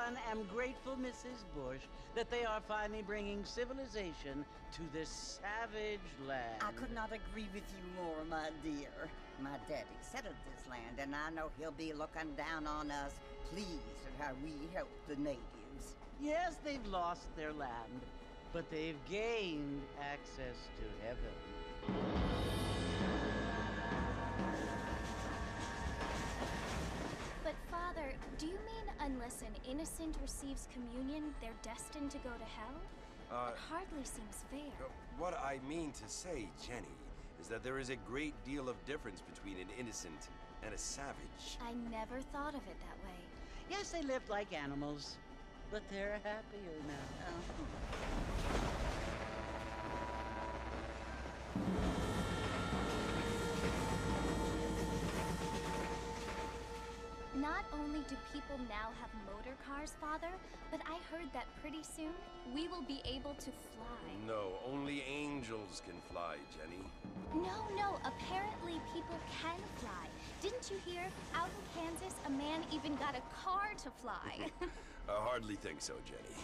one, am grateful, Mrs. Bush, that they are finally bringing civilization to this savage land. I could not agree with you more, my dear. My daddy settled this land, and I know he'll be looking down on us, pleased at how we help the natives. Yes, they've lost their land, but they've gained access to heaven. But Father, do you mean unless an innocent receives communion, they're destined to go to hell? It hardly seems fair. What I mean to say, Jenny, is that there is a great deal of difference between an innocent and a savage. I never thought of it that way. Yes, they lived like animals, but they're happier now. Not only do people now have motor cars, Father, but I heard that pretty soon we will be able to fly. No, only angels can fly, Jenny. No, apparently people can fly. Didn't you hear? Out in Kansas, a man even got a car to fly. I hardly think so, Jenny.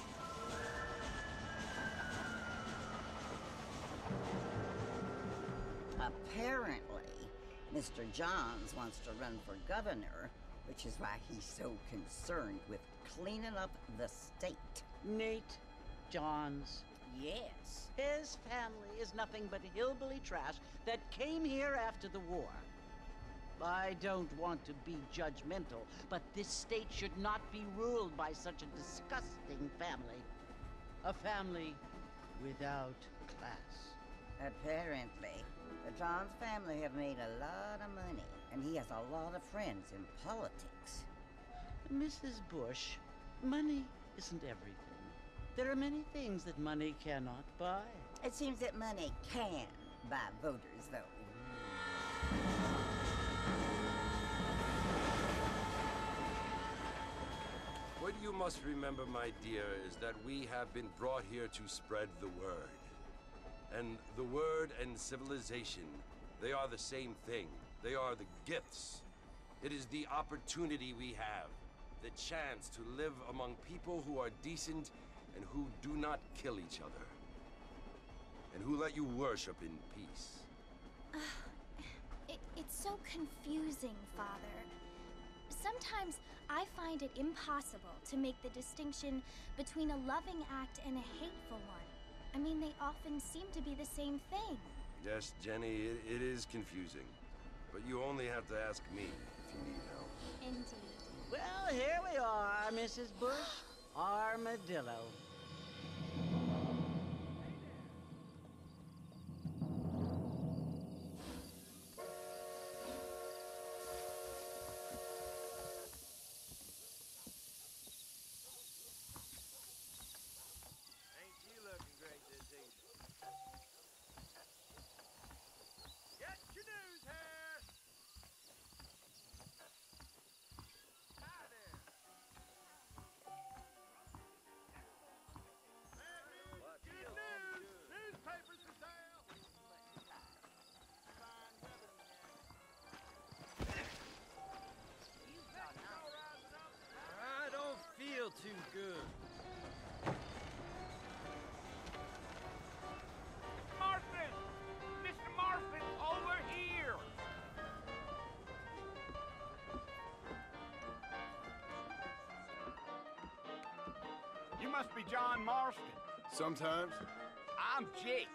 Apparently, Mr. Johns wants to run for governor, which is why he's so concerned with cleaning up the state. Nate Johns. Yes. His family is nothing but hillbilly trash that came here after the war. I don't want to be judgmental, but this state should not be ruled by such a disgusting family. A family without class. Apparently, the Johns family have made a lot of money, and he has a lot of friends in politics. Mrs. Bush, money isn't everything. There are many things that money cannot buy. It seems that money can buy voters, though. What you must remember, my dear, is that we have been brought here to spread the word. And the word and civilization, they are the same thing. They are the gifts. It is the opportunity we have, the chance to live among people who are decent and who do not kill each other, and who let you worship in peace. It's so confusing, Father. Sometimes I find it impossible to make the distinction between a loving act and a hateful one. I mean, they often seem to be the same thing. Yes, Jenny, it is confusing. But you only have to ask me if you need help. Indeed. Well, here we are, Mrs. Bush. Armadillo. Ain't you looking great this evening? Get your news here! Hi there! Good news! Newspapers for sale! Fine weather now. I don't feel too good. Marston! Mr. Marston, over here! You must be John Marston. Sometimes. I'm Jake.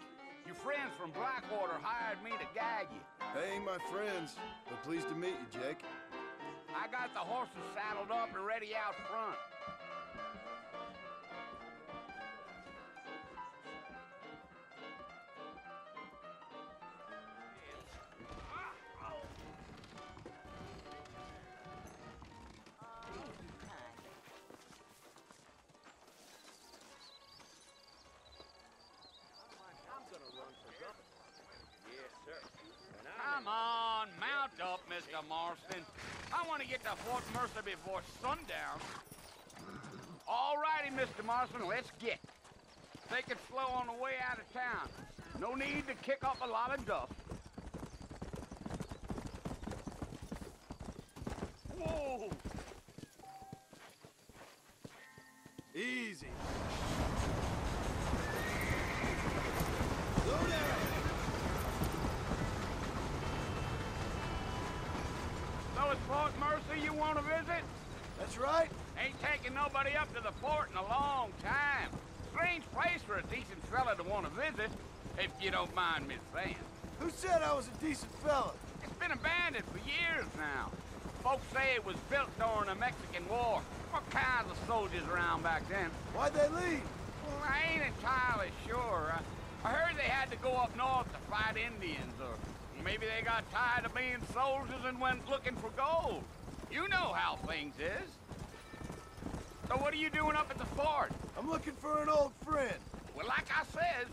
Your friends from Blackwater hired me to guide you. They ain't my friends, but pleased to meet you, Jake. I got the horses saddled up and ready out front. Come on, mount up, Mr. Marston. I want to get to Fort Mercer before sundown. All righty, Mr. Marston, let's get. Take it slow on the way out of town. No need to kick up a lot of dust. Whoa! Easy. Slow down. So it's Fort Mercy you want to visit? That's right. Ain't taking nobody up to the fort in a long time. Strange place for a decent fella to want to visit, if you don't mind me saying. Who said I was a decent fella? It's been abandoned for years now. Folks say it was built during the Mexican War. What kinds of soldiers around back then? Why'd they leave? Well, I ain't entirely sure. I heard they had to go up north to fight Indians, or maybe they got tired of being soldiers and went looking for gold. You know how things is. So what are you doing up at the fort? I'm looking for an old friend. Well, like I said,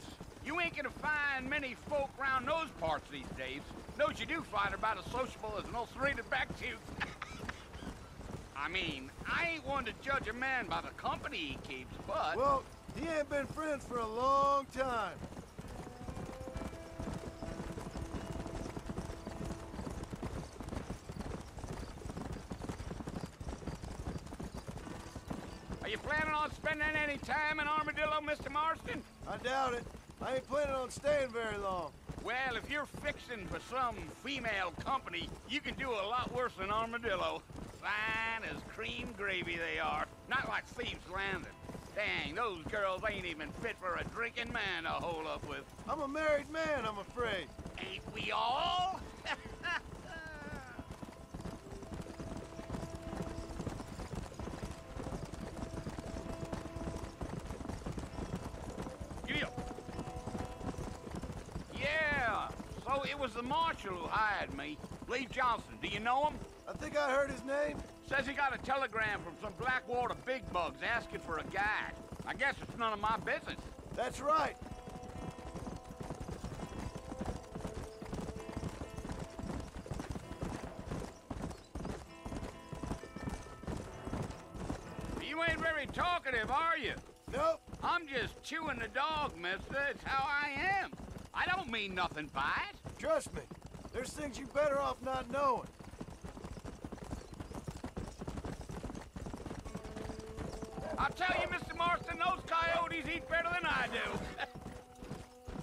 you ain't gonna find many folk around those parts these days. Those you do find are about as sociable as an ulcerated back tooth. I mean, I ain't one to judge a man by the company he keeps, but... Well, he ain't been friends for a long time. Are you planning on spending any time in Armadillo, Mr. Marston? I doubt it. I ain't planning on staying very long. Well, if you're fixing for some female company, you can do a lot worse than Armadillo. Fine as cream gravy they are. Not like Thieves' Landing. Dang, those girls ain't even fit for a drinking man to hole up with. I'm a married man, I'm afraid. Ain't we all? Giddy up. Yeah, so it was the marshal who hired me. Lee Johnson, do you know him? I think I heard his name. Says he got a telegram from some Blackwater big bugs asking for a guide. I guess it's none of my business. That's right. You ain't very talkative, are you? Nope. I'm just chewing the dog, mister. It's how I am. I don't mean nothing by it. Trust me. There's things you better off not knowing. I'll tell you, Mr. Marston, those coyotes eat better than I do.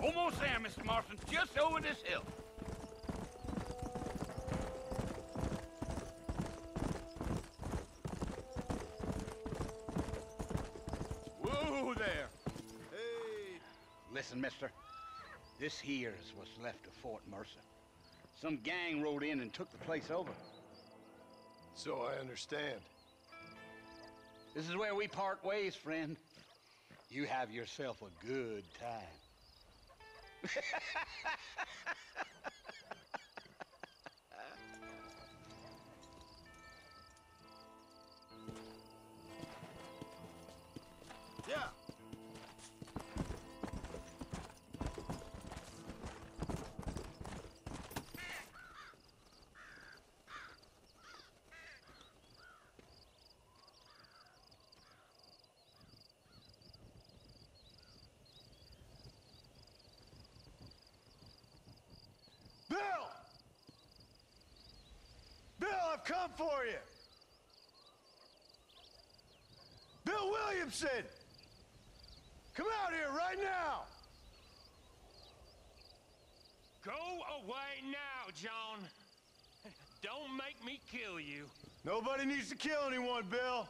Almost there, Mr. Marston. Just over this hill. Whoa there. Hey. Listen, mister. This here is what's left of Fort Mercer. Some gang rode in and took the place over. So I understand. This is where we part ways, friend. You have yourself a good time. Yeah. Bill! Bill, I've come for you! Bill Williamson! Come out here right now! Go away now, John. Don't make me kill you. Nobody needs to kill anyone, Bill.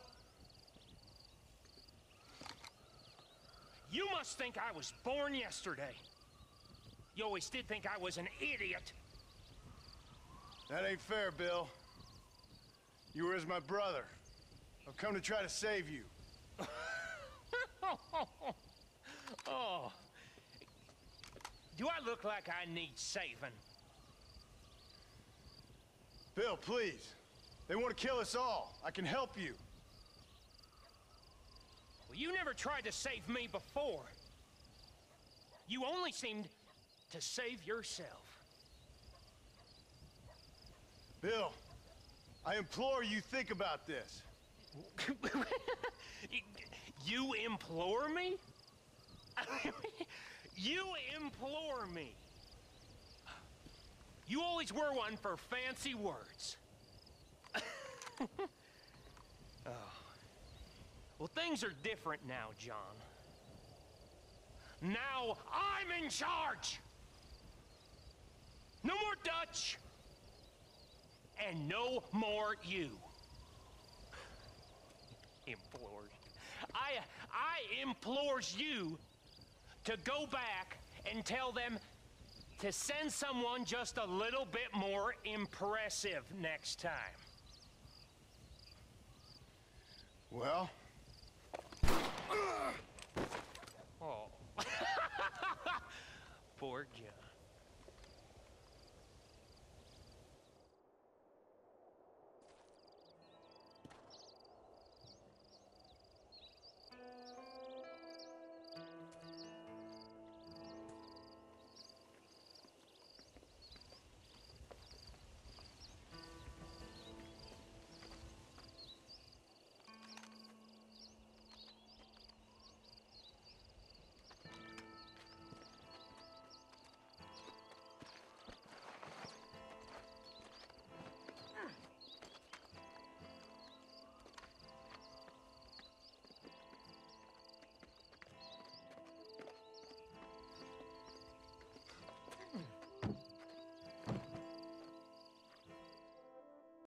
You must think I was born yesterday. You always did think I was an idiot. That ain't fair, Bill. You were as my brother. I've come to try to save you. Oh. Do I look like I need saving? Bill, please. They want to kill us all. I can help you. Well, you never tried to save me before. You only seemed to save yourself. Bill, I implore you think about this. You implore me? You implore me. You always were one for fancy words. Oh. Well, things are different now, John. Now I'm in charge! No more Dutch! And no more you. Implores. I implores you to go back and tell them to send someone just a little bit more impressive next time. Well? Oh. Poor John.